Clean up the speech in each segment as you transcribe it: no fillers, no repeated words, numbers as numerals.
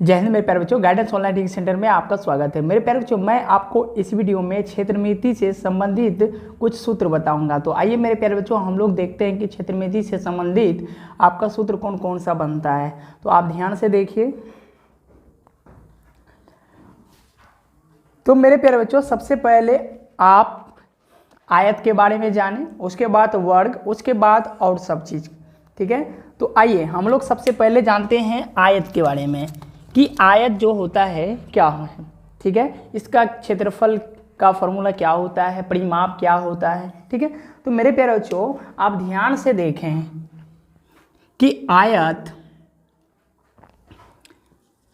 जय हिंद मेरे प्यारे बच्चों, गाइडेंस ऑनलाइन टीचिंग सेंटर में आपका स्वागत है। मेरे प्यारे बच्चों, मैं आपको इस वीडियो में क्षेत्रमिति से संबंधित कुछ सूत्र बताऊंगा। तो आइए मेरे प्यारे बच्चों, हम लोग देखते हैं कि क्षेत्रमिति से संबंधित आपका सूत्र कौन कौन सा बनता है। तो आप ध्यान से देखिए। तो मेरे प्यारे बच्चों, सबसे पहले आप आयत के बारे में जानें, उसके बाद वर्ग, उसके बाद और सब चीज़। ठीक है, तो आइए हम लोग सबसे पहले जानते हैं आयत के बारे में कि आयत जो होता है क्या है। ठीक है, इसका क्षेत्रफल का फॉर्मूला क्या होता है, परिमाप क्या होता है। ठीक है, तो मेरे प्यारे बच्चों, आप ध्यान से देखें कि आयत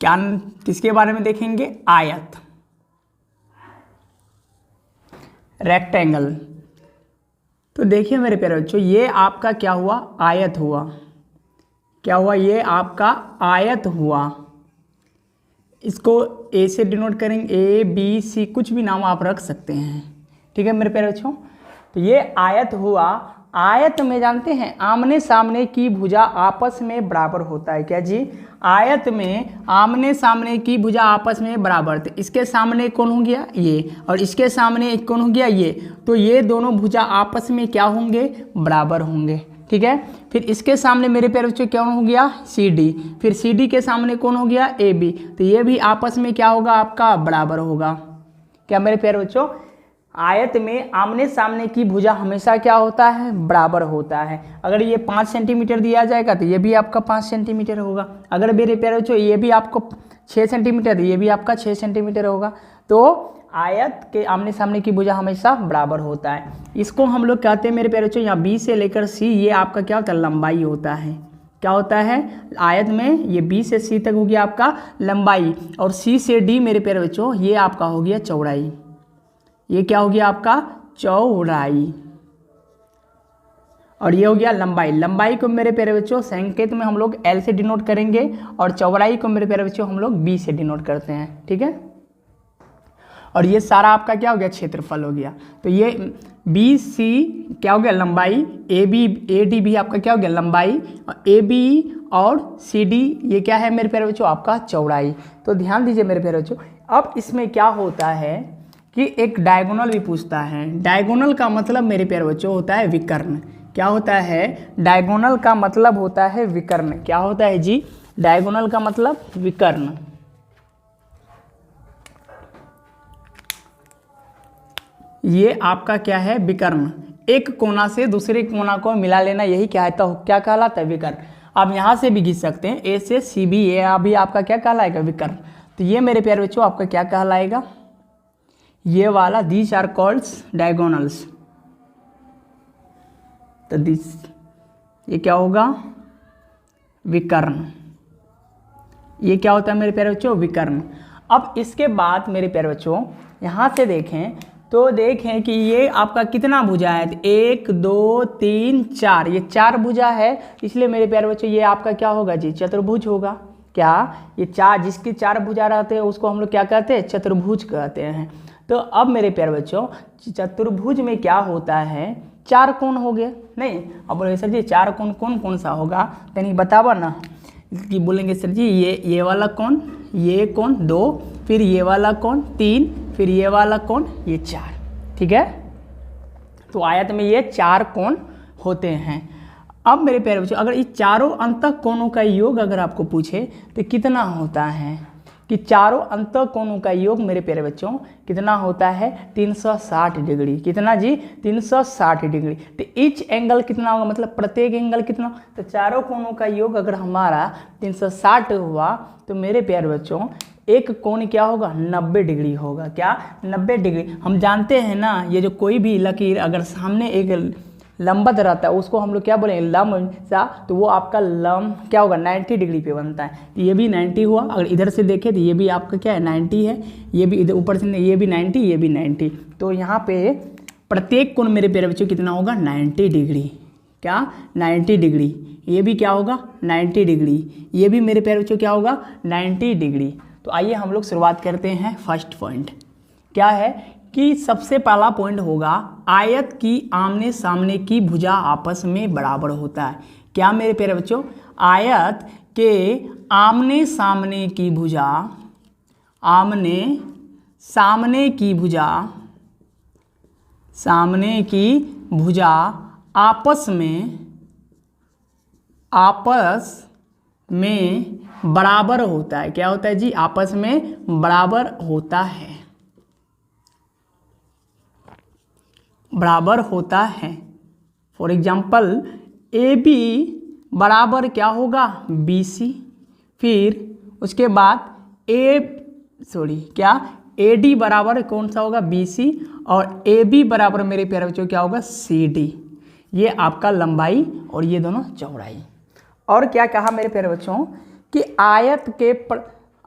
क्या, किसके बारे में देखेंगे, आयत, रेक्टेंगल। तो देखिए मेरे प्यारे बच्चों, ये आपका क्या हुआ, आयत हुआ। क्या हुआ, ये आपका आयत हुआ। इसको ए से डिनोट करेंगे, ए बी सी, कुछ भी नाम आप रख सकते हैं। ठीक है मेरे प्यारे बच्चों, तो ये आयत हुआ। आयत में जानते हैं आमने सामने की भुजा आपस में बराबर होता है। क्या जी, आयत में आमने सामने की भुजा आपस में बराबर। तो इसके सामने कौन हो गया, ये, और इसके सामने एक कौन हो गया, ये। तो ये दोनों भुजा आपस में क्या होंगे, बराबर होंगे। ठीक है, फिर इसके सामने मेरे प्यारे बच्चों क्या हो गया, सी डी। फिर सी डी के सामने कौन हो गया, ए बी। तो ये भी आपस में क्या होगा, आपका बराबर होगा। क्या मेरे प्यारे बच्चों, आयत में आमने सामने की भुजा हमेशा क्या होता है, बराबर होता है। अगर ये 5 सेंटीमीटर दिया जाएगा तो ये भी आपका 5 सेंटीमीटर होगा। अगर मेरे प्यारे बच्चों ये भी आपको 6 सेंटीमीटर, तो ये भी आपका 6 सेंटीमीटर होगा। तो आयत के आमने सामने की भुजा हमेशा बराबर होता है। इसको हम लोग कहते हैं मेरे प्यारे बच्चों, यहाँ बी से लेकर सी, ये आपका क्या होता है, लंबाई होता है। क्या होता है, आयत में ये बी से सी तक हो गया आपका लंबाई, और सी से डी मेरे प्यारे बच्चों ये आपका हो गया चौड़ाई। ये क्या हो गया आपका, चौड़ाई, और ये हो गया लंबाई। लंबाई को मेरे प्यारे बच्चों संकेत में हम लोग एल से डिनोट करेंगे, और चौड़ाई को मेरे प्यारे बच्चों हम लोग बी से डिनोट करते हैं। ठीक है, और ये सारा आपका क्या हो गया, क्षेत्रफल हो गया। तो ये बी सी क्या हो गया, लंबाई, ए बी ए डी भी आपका क्या हो गया, लंबाई, ए बी और सी डी ये क्या है मेरे प्यारे बच्चों, आपका चौड़ाई। तो ध्यान दीजिए मेरे प्यारे बच्चों, अब इसमें क्या होता है कि एक डायगोनल भी पूछता है। डायगोनल का मतलब मेरे प्यारे बच्चों होता है विकर्ण। क्या होता है, डायगोनल का मतलब होता है विकर्ण। क्या होता है जी, डायगोनल का मतलब विकर्ण। ये आपका क्या है, विकर्ण। एक कोना से दूसरे कोना को मिला लेना, यही क्या है, तो क्या कहलाता है, विकर्ण। आप यहाँ से भी खींच सकते हैं, ए से सी बी, ये अभी आपका क्या कहलाएगा, विकर्ण। तो ये मेरे प्यारे बच्चों आपका क्या कहलाएगा, ये वाला, दीज आर कॉल्ड्स डायगोनल्स। तो दिस ये क्या होगा, विकर्ण। ये क्या होता है मेरे प्यारे बच्चों, विकर्ण। अब इसके बाद मेरे प्यारे बच्चों यहाँ से देखें तो देखें कि ये आपका कितना भुजा है, 1 2 3 4, ये 4 भुजा है। इसलिए मेरे प्यारे बच्चों ये आपका क्या होगा जी, चतुर्भुज होगा। क्या, ये 4, जिसकी 4 भुजा रहते हैं उसको हम लोग क्या कहते हैं, चतुर्भुज कहते हैं। तो अब मेरे प्यारे बच्चों चतुर्भुज में क्या होता है, 4 कोण हो गए। नहीं, अब बोले सर जी 4 कोण कौन कौन सा होगा, तनी बतावा ना। कि बोलेंगे सर जी ये वाला कोण, ये कोण 2, फिर ये वाला कोण 3, फिर ये वाला कोण ये 4। ठीक है, तो आयत में ये 4 कोण होते हैं। अब मेरे प्यारे बच्चों अगर इस चारों अंतः कोणों का योग अगर आपको पूछे तो कितना होता है, कि चारों अंतः कोणों का योग मेरे प्यारे बच्चों कितना होता है, 360 डिग्री। कितना जी, 360 डिग्री। तो ईच एंगल कितना होगा, मतलब प्रत्येक एंगल कितना, तो चारों कोणों का योग अगर हमारा 360 हुआ तो मेरे प्यारे बच्चों एक कोण क्या होगा, 90 डिग्री होगा। क्या, 90 डिग्री। हम जानते हैं ना, ये जो कोई भी लकीर अगर सामने एक लंबवत रहता है उसको हम लोग क्या बोलेंगे, लंब सा, तो वो आपका लंब क्या होगा, 90 डिग्री पे बनता है। ये भी 90 हुआ। अगर इधर से देखें तो ये भी आपका क्या है, 90 है। ये भी इधर ऊपर से ये भी 90, ये भी 90। तो यहाँ पे प्रत्येक कोण मेरे प्यारे बच्चों कितना होगा, 90 डिग्री। क्या, 90 डिग्री। ये भी क्या होगा, 90 डिग्री। ये भी मेरे प्यारे बच्चों क्या होगा, 90 डिग्री। तो आइए हम लोग शुरुआत करते हैं। फर्स्ट पॉइंट क्या है कि सबसे पहला पॉइंट होगा, आयत की आमने सामने की भुजा आपस में बराबर होता है। क्या मेरे प्यारे बच्चों, आयत के आमने सामने की भुजा, आमने सामने की भुजा, सामने की भुजा आपस में बराबर होता है। क्या होता है जी? आपस में बराबर होता है, बराबर होता है। फॉर एग्जाम्पल ए बी बराबर क्या होगा? B C. फिर उसके बाद ए डी बराबर कौन सा होगा? B C. और ए बी बराबर मेरे प्यारे बच्चों क्या होगा? C D. ये आपका लंबाई और ये दोनों चौड़ाई। और क्या कहा मेरे प्यारे बच्चों कि आयत के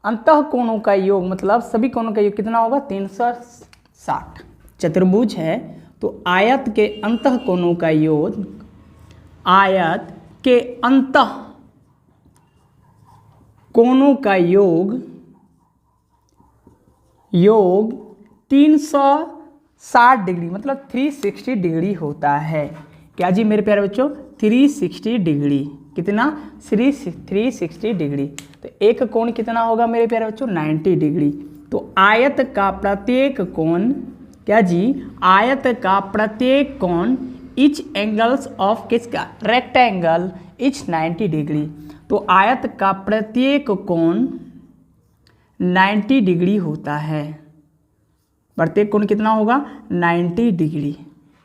अंतः कोणों का योग, मतलब सभी कोणों का योग कितना होगा? 360। चतुर्भुज है तो आयत के अंतः कोणों का योग, आयत के अंतः कोणों का योग 360 डिग्री, मतलब 360 डिग्री होता है। क्या जी मेरे प्यारे बच्चों? 360 डिग्री। कितना? 360 डिग्री। तो एक कोण कितना होगा मेरे प्यारे बच्चों? 90 डिग्री। तो आयत का प्रत्येक कोण, क्या जी? आयत का प्रत्येक कोण इच एंगल्स ऑफ किसका? Rectangle etch 90 degree. तो आयत का प्रत्येक कोण 90 डिग्री होता है। प्रत्येक कोण कितना होगा? 90 डिग्री।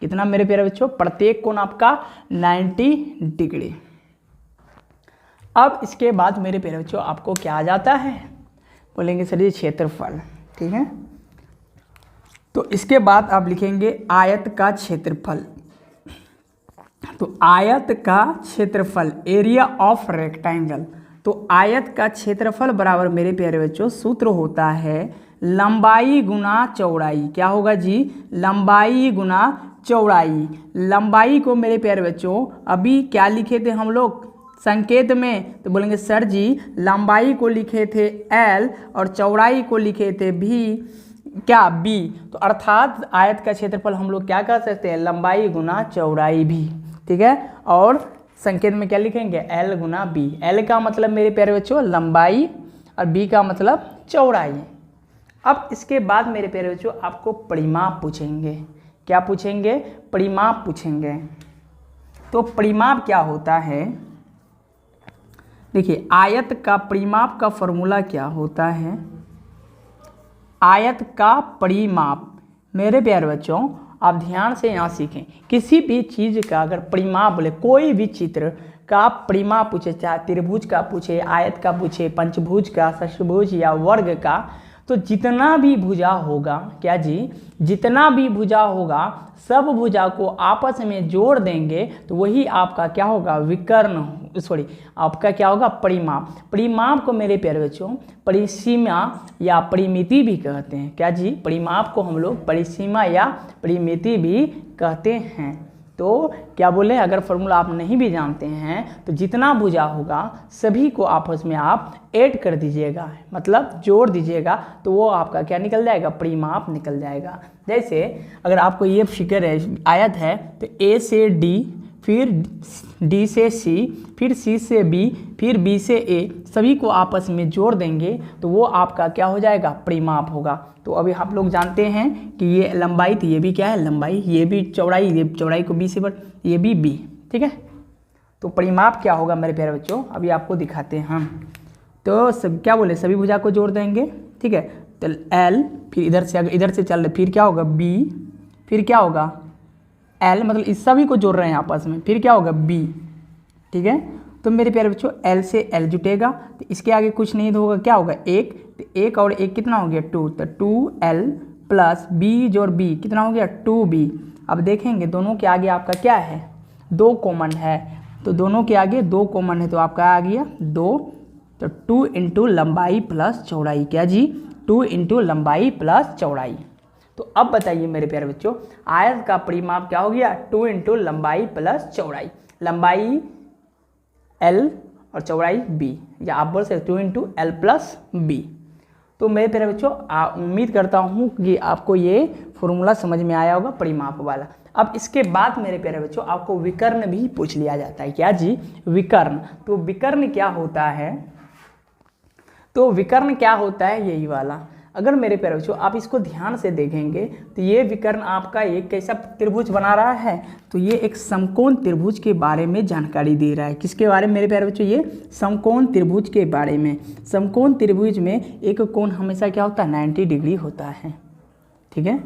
कितना मेरे प्यारे बच्चों? प्रत्येक कोण आपका 90 डिग्री। अब इसके बाद मेरे प्यारे बच्चों आपको क्या आ जाता है? बोलेंगे सर जी क्षेत्रफल। ठीक है, तो इसके बाद आप लिखेंगे आयत का क्षेत्रफल। तो आयत का क्षेत्रफल, एरिया ऑफ रेक्टेंगल। तो आयत का क्षेत्रफल बराबर मेरे प्यारे बच्चों सूत्र होता है लंबाई गुना चौड़ाई। क्या होगा जी? लंबाई गुना चौड़ाई। लंबाई को मेरे प्यारे बच्चों अभी क्या लिखे थे हम लोग संकेत में? तो बोलेंगे सर जी लंबाई को लिखे थे L और चौड़ाई को लिखे थे क्या? B। तो अर्थात आयत का क्षेत्रफल हम लोग क्या कह सकते हैं? लंबाई गुना चौड़ाई भी। ठीक है, और संकेत में क्या लिखेंगे? L गुना B। L का मतलब मेरे प्यारे बच्चों लंबाई और B का मतलब चौड़ाई। अब इसके बाद मेरे प्यारे बच्चों आपको परिमाप पूछेंगे। क्या पूछेंगे? परिमाप पूछेंगे। तो परिमाप क्या होता है? देखिए आयत का परिमाप का फॉर्मूला क्या होता है? आयत का परिमाप मेरे प्यारे बच्चों आप ध्यान से यहाँ सीखें। किसी भी चीज़ का अगर परिमाप बोले, कोई भी चित्र का परिमाप पूछे, चाहे त्रिभुज का पूछे, आयत का पूछे, पंचभुज का, षष्ठभुज या वर्ग का, तो जितना भी भुजा होगा, क्या जी? जितना भी भुजा होगा सब भुजा को आपस में जोड़ देंगे तो वही आपका क्या होगा? विकर्ण, सॉरी आपका क्या होगा? परिमाप। परिमाप को मेरे प्यारे बच्चों परिसीमा या परिमिति भी कहते हैं। क्या जी? परिमाप को हम लोग परिसीमा या परिमिति भी कहते हैं। तो क्या बोले, अगर फॉर्मूला आप नहीं भी जानते हैं तो जितना भुजा होगा सभी को आपस में आप ऐड कर दीजिएगा, मतलब जोड़ दीजिएगा, तो वो आपका क्या निकल जाएगा? परिमाप निकल जाएगा। जैसे अगर आपको ये फिगर है, आयत है, तो A से D, फिर D से C, फिर C से B, फिर B से A, सभी को आपस में जोड़ देंगे तो वो आपका क्या हो जाएगा? परिमाप होगा। तो अभी आप लोग जानते हैं कि ये लंबाई थी, ये भी क्या है? लंबाई। ये भी चौड़ाई, ये चौड़ाई को B से बढ़, ये भी B। ठीक है, तो परिमाप क्या होगा मेरे प्यारे बच्चों अभी आपको दिखाते हैं हम। तो सब क्या बोले, सभी भुजा को जोड़ देंगे। ठीक है, तो L, फिर इधर से अगर इधर से चल रहे फिर क्या होगा? B, फिर क्या होगा? L, मतलब इस सभी को जोड़ रहे हैं आपस में, फिर क्या होगा? B। ठीक है, तो मेरे प्यारे बच्चों L से L जुटेगा तो इसके आगे कुछ नहीं तो होगा, क्या होगा? 1, तो 1 और 1 कितना हो गया? 2, तो 2L प्लस B जोड़ B कितना हो गया? 2B। अब देखेंगे दोनों के आगे आपका क्या है? 2 कॉमन है, तो दोनों के आगे 2 कॉमन है तो आपका आ गया 2, तो 2 इंटू लंबाई प्लस चौड़ाई। क्या जी? 2 इंटू लंबाई प्लस चौड़ाई। तो अब बताइए मेरे प्यारे बच्चों आयत का परिमाप क्या हो गया? 2 इंटू लंबाई प्लस चौड़ाई। लंबाई L और चौड़ाई B, या आप बोल सकते 2 इंटू L प्लस B। तो मेरे प्यारे बच्चों उम्मीद करता हूँ कि आपको ये फॉर्मूला समझ में आया होगा परिमाप वाला। अब इसके बाद मेरे प्यारे बच्चों आपको विकर्ण भी पूछ लिया जाता है। क्या जी? विकर्ण। तो विकर्ण क्या होता है? तो विकर्ण क्या होता है? यही वाला। अगर मेरे प्यारे बच्चों आप इसको ध्यान से देखेंगे तो ये विकर्ण आपका एक कैसा त्रिभुज बना रहा है? तो ये एक समकोण त्रिभुज के बारे में जानकारी दे रहा है। किसके बारे में मेरे प्यारे बच्चों? ये समकोण त्रिभुज के बारे में। समकोण त्रिभुज में एक कोण हमेशा क्या होता है? 90 डिग्री होता है। ठीक है,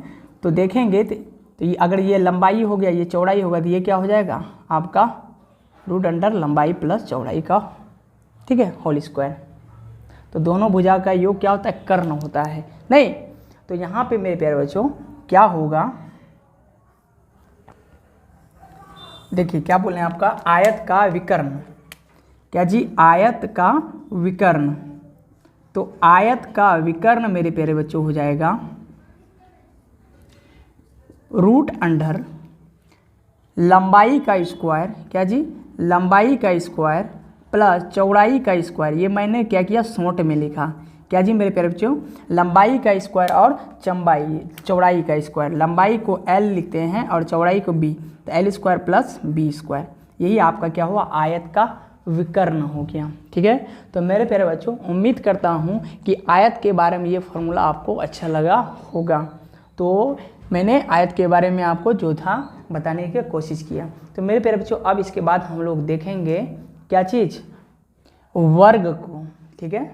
तो देखेंगे तो ये अगर ये लंबाई हो गया, ये चौड़ाई होगा, तो ये क्या हो जाएगा आपका रूट अंडर लंबाई प्लस चौड़ाई का, ठीक है, होल स्क्वायर। तो दोनों भुजा का योग क्या होता है? कर्ण होता है। नहीं तो यहाँ पे मेरे प्यारे बच्चों क्या होगा, देखिए क्या बोले आपका आयत का विकर्ण। क्या जी? आयत का विकर्ण। तो आयत का विकर्ण मेरे प्यारे बच्चों हो जाएगा रूट अंडर लंबाई का स्क्वायर। क्या जी? लंबाई का स्क्वायर प्लस चौड़ाई का स्क्वायर। ये मैंने क्या किया? शॉर्ट में लिखा। क्या जी मेरे प्यारे बच्चों? लंबाई का स्क्वायर और चौड़ाई का स्क्वायर। लंबाई को L लिखते हैं और चौड़ाई को B, तो L square plus B square. यही आपका क्या हुआ? आयत का विकर्ण हो गया। ठीक है, तो मेरे प्यारे बच्चों उम्मीद करता हूँ कि आयत के बारे में ये फॉर्मूला आपको अच्छा लगा होगा। तो मैंने आयत के बारे में आपको जो था बताने की कोशिश किया। तो मेरे प्यारे बच्चों अब इसके बाद हम लोग देखेंगे क्या चीज़? वर्ग को। ठीक है,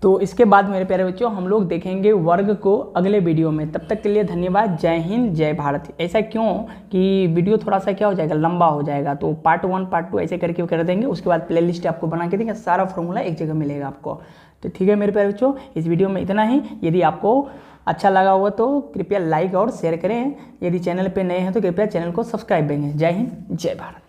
तो इसके बाद मेरे प्यारे बच्चों हम लोग देखेंगे वर्ग को अगले वीडियो में। तब तक के लिए धन्यवाद। जय हिंद, जय भारत। ऐसा क्यों कि वीडियो थोड़ा सा क्या हो जाएगा? लंबा हो जाएगा। तो पार्ट 1 पार्ट 2 ऐसे करके कर देंगे। उसके बाद प्लेलिस्ट आपको बना के देंगे, सारा फॉर्मूला एक जगह मिलेगा आपको। तो ठीक है मेरे प्यारे बच्चों, इस वीडियो में इतना ही। यदि आपको अच्छा लगा हुआ तो कृपया लाइक और शेयर करें। यदि चैनल पर नए हैं तो कृपया चैनल को सब्सक्राइब करें। जय हिंद, जय भारत।